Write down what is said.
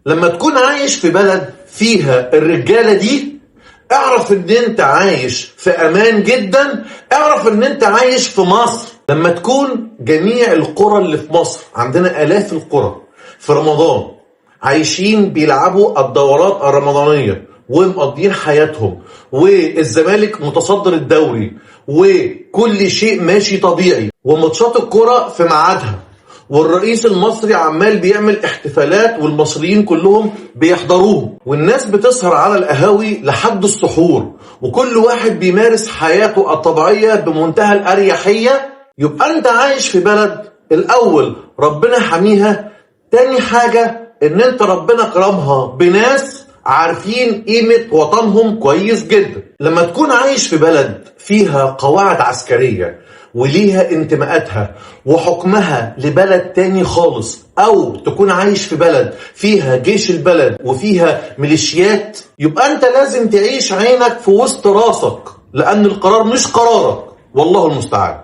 لما تكون عايش في بلد فيها الرجالة دي، اعرف ان انت عايش في امان جدا. اعرف ان انت عايش في مصر. لما تكون جميع القرى اللي في مصر، عندنا الاف القرى، في رمضان عايشين بيلعبوا الدورات الرمضانية ومقضين حياتهم، والزمالك متصدر الدوري، وكل شيء ماشي طبيعي، وماتشات الكرة في ميعادها، والرئيس المصري عمال بيعمل احتفالات والمصريين كلهم بيحضروه، والناس بتسهر على القهاوي لحد السحور، وكل واحد بيمارس حياته الطبيعية بمنتهى الأريحية. يبقى انت عايش في بلد الأول ربنا حميها، تاني حاجة ان انت ربنا كرمها بناس عارفين قيمة وطنهم كويس جدا. لما تكون عايش في بلد فيها قواعد عسكرية وليها انتماءاتها وحكمها لبلد تاني خالص، او تكون عايش في بلد فيها جيش البلد وفيها ميليشيات، يبقى انت لازم تعيش عينك في وسط راسك، لان القرار مش قرارك، والله المستعان.